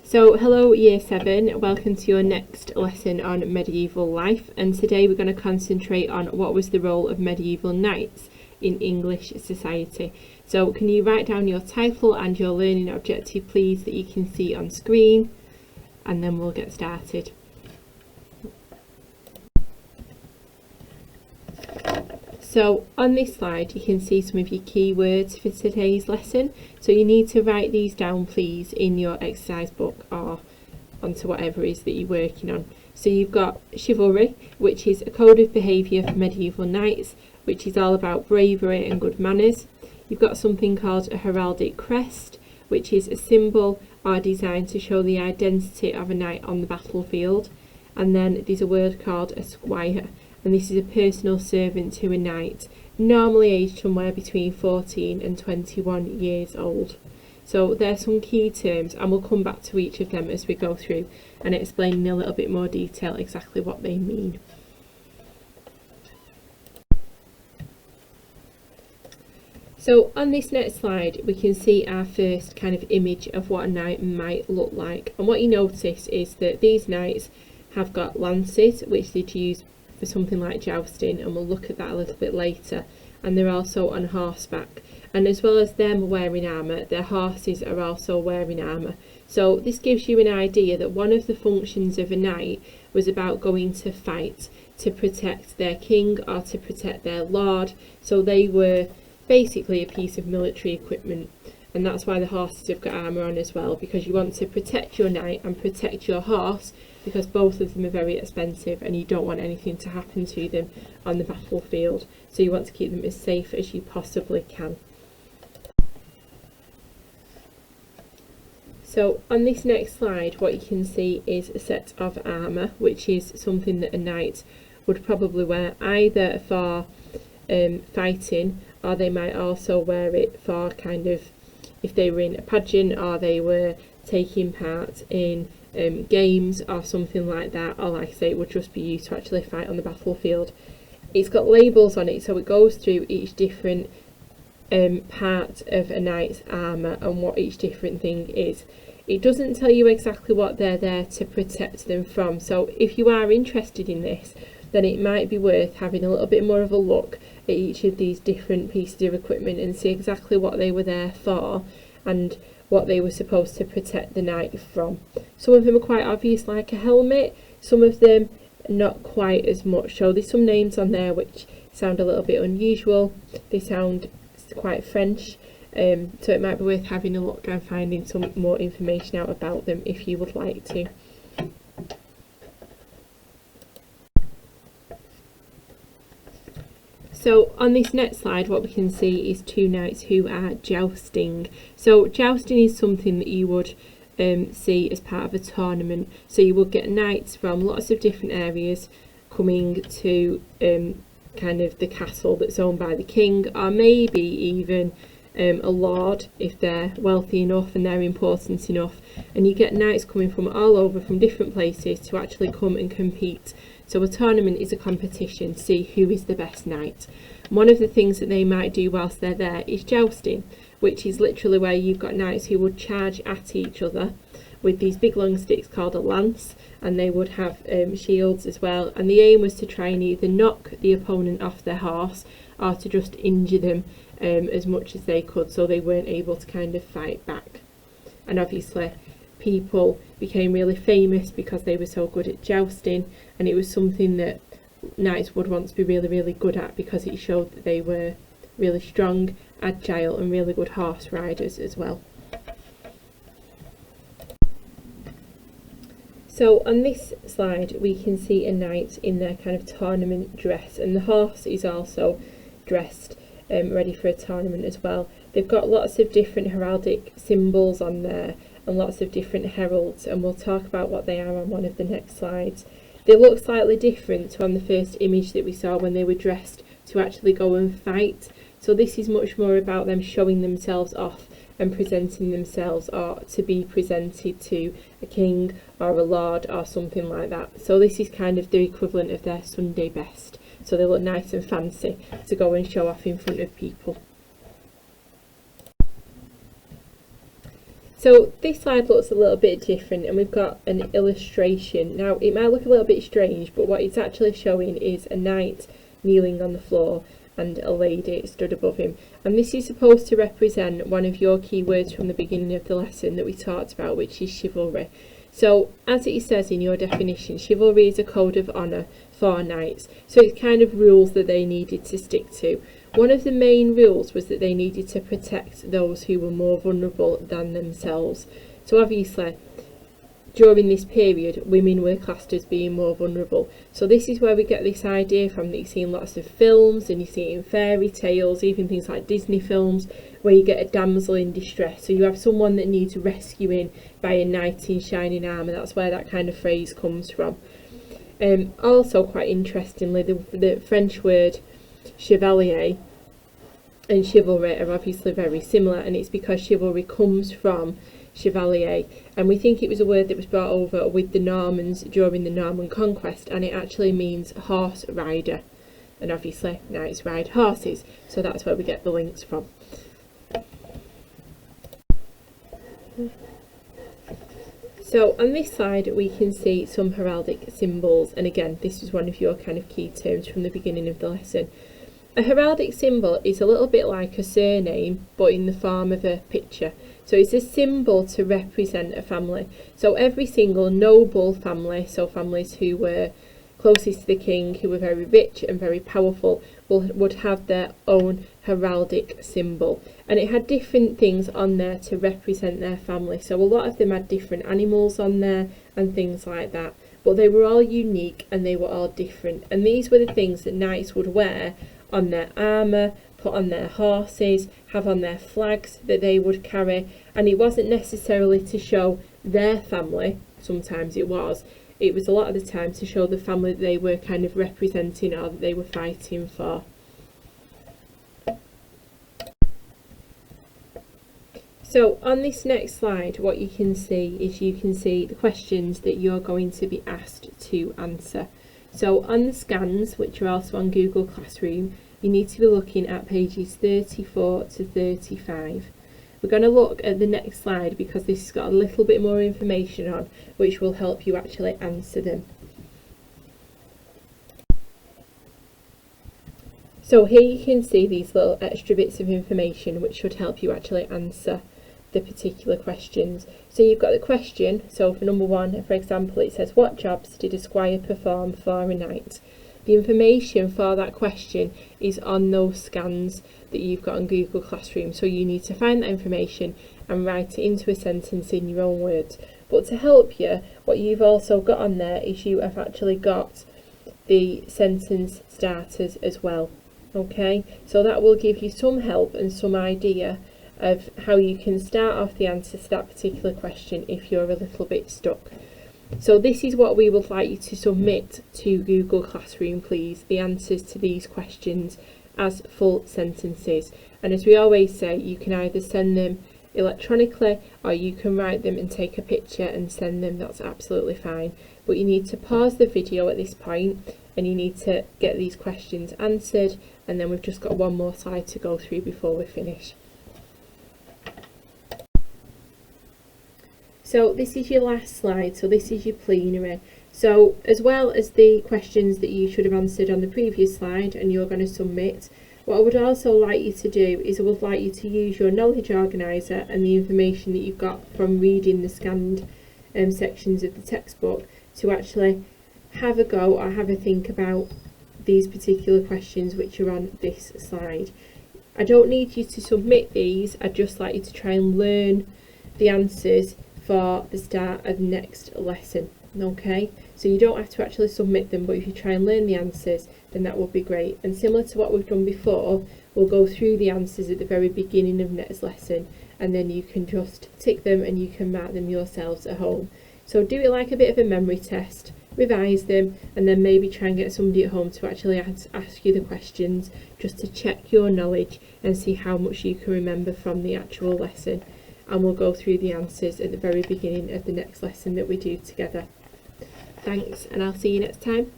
So hello Year 7, welcome to your next lesson on medieval life, and today we're going to concentrate on what was the role of medieval knights in English society. So can you write down your title and your learning objective please that you can see on screen, and then we'll get started. So on this slide you can see some of your keywords for today's lesson, so you need to write these down please in your exercise book or onto whatever it is that you're working on. So you've got chivalry, which is a code of behaviour for medieval knights, which is all about bravery and good manners. You've got something called a heraldic crest, which is a symbol or designed to show the identity of a knight on the battlefield. And then there's a word called a squire, and this is a personal servant to a knight, normally aged somewhere between 14 and 21 years old. So there's some key terms, and we'll come back to each of them as we go through and explain in a little bit more detail exactly what they mean. So on this next slide we can see our first kind of image of what a knight might look like, and what you notice is that these knights have got lances which they'd use for something like jousting, and we'll look at that a little bit later, and they're also on horseback, and as well as them wearing armour, their horses are also wearing armour. So this gives you an idea that one of the functions of a knight was about going to fight to protect their king or to protect their lord, so they were basically a piece of military equipment. And that's why the horses have got armour on as well, because you want to protect your knight and protect your horse, because both of them are very expensive and you don't want anything to happen to them on the battlefield, so you want to keep them as safe as you possibly can. So on this next slide what you can see is a set of armour, which is something that a knight would probably wear either for fighting, or they might also wear it for kind of if they were in a pageant or they were taking part in games or something like that, or like I say, it would just be used to actually fight on the battlefield. It's got labels on it, so it goes through each different part of a knight's armour and what each different thing is. It doesn't tell you exactly what they're there to protect them from, so if you are interested in this, then it might be worth having a little bit more of a look at each of these different pieces of equipment and see exactly what they were there for and what they were supposed to protect the knight from. Some of them are quite obvious, like a helmet, some of them not quite as much, so there's some names on there which sound a little bit unusual, they sound quite French, so it might be worth having a look and finding some more information out about them if you would like to. So on this next slide what we can see is two knights who are jousting. So jousting is something that you would see as part of a tournament, so you would get knights from lots of different areas coming to kind of the castle that's owned by the king, or maybe even a lord if they're wealthy enough and they're important enough, and you get knights coming from all over from different places to actually come and compete. So a tournament is a competition to see who is the best knight. One of the things that they might do whilst they're there is jousting, which is literally where you've got knights who would charge at each other with these big long sticks called a lance, and they would have shields as well, and the aim was to try and either knock the opponent off their horse or to just injure them as much as they could, so they weren't able to kind of fight back. And obviously people became really famous because they were so good at jousting, and it was something that knights would want to be really good at because it showed that they were really strong, agile and really good horse riders as well. So on this slide we can see a knight in their kind of tournament dress, and the horse is also dressed ready for a tournament as well. They've got lots of different heraldic symbols on there and lots of different heralds, and we'll talk about what they are on one of the next slides. They look slightly different to on the first image that we saw when they were dressed to actually go and fight. So this is much more about them showing themselves off and presenting themselves, or to be presented to a king or a lord or something like that. So this is kind of the equivalent of their Sunday best. So they look nice and fancy to go and show off in front of people. So this slide looks a little bit different, and we've got an illustration. Now it might look a little bit strange, but what it's actually showing is a knight kneeling on the floor and a lady stood above him, and this is supposed to represent one of your keywords from the beginning of the lesson that we talked about, which is chivalry. So as it says in your definition, chivalry is a code of honour for knights, so it's kind of rules that they needed to stick to. One of the main rules was that they needed to protect those who were more vulnerable than themselves. So obviously, during this period, women were classed as being more vulnerable. So this is where we get this idea from, that you see in lots of films, and you see it in fairy tales, even things like Disney films, where you get a damsel in distress. So you have someone that needs rescuing by a knight in shining armour. That's where that kind of phrase comes from. Also, quite interestingly, the French word chevalier and chivalry are obviously very similar, and it's because chivalry comes from chevalier, and we think it was a word that was brought over with the Normans during the Norman conquest, and it actually means horse rider, and obviously knights ride horses, so that's where we get the links from. So on this slide we can see some heraldic symbols, and again this is one of your kind of key terms from the beginning of the lesson. A heraldic symbol is a little bit like a surname, but in the form of a picture. So it's a symbol to represent a family. So every single noble family, so families who were closest to the king, who were very rich and very powerful, would have their own heraldic symbol. And it had different things on there to represent their family. So a lot of them had different animals on there and things like that. But they were all unique and they were all different. And these were the things that knights would wear on their armour, put on their horses, have on their flags that they would carry. And it wasn't necessarily to show their family, sometimes it was a lot of the time to show the family that they were kind of representing or that they were fighting for. So on this next slide, what you can see is the questions that you're going to be asked to answer. So on the scans, which are also on Google Classroom, you need to be looking at pages 34 to 35. We're going to look at the next slide because this has got a little bit more information on, which will help you actually answer them. So here you can see these little extra bits of information which should help you actually answer the particular questions. So you've got the question, so for number 1, for example, it says, what jobs did a squire perform for a knight? The information for that question is on those scans that you've got on Google Classroom, so you need to find that information and write it into a sentence in your own words. But to help you, what you've also got on there is you have actually got the sentence starters as well. Okay, so that will give you some help and some idea of how you can start off the answer to that particular question if you're a little bit stuck. So this is what we would like you to submit to Google Classroom, please, the answers to these questions as full sentences. And as we always say, you can either send them electronically or you can write them and take a picture and send them. That's absolutely fine. But you need to pause the video at this point and you need to get these questions answered, and then we've just got one more slide to go through before we finish. So this is your last slide, so this is your plenary. So as well as the questions that you should have answered on the previous slide and you're going to submit, what I would also like you to do is I would like you to use your knowledge organiser and the information that you've got from reading the scanned sections of the textbook to actually have a go or have a think about these particular questions which are on this slide. I don't need you to submit these, I'd just like you to try and learn the answers for the start of next lesson. Okay, so you don't have to actually submit them, but if you try and learn the answers, then that would be great. And similar to what we've done before, we'll go through the answers at the very beginning of next lesson, and then you can just tick them and you can mark them yourselves at home. So do it like a bit of a memory test, revise them, and then maybe try and get somebody at home to actually ask you the questions, just to check your knowledge and see how much you can remember from the actual lesson. And we'll go through the answers at the very beginning of the next lesson that we do together. Thanks, and I'll see you next time.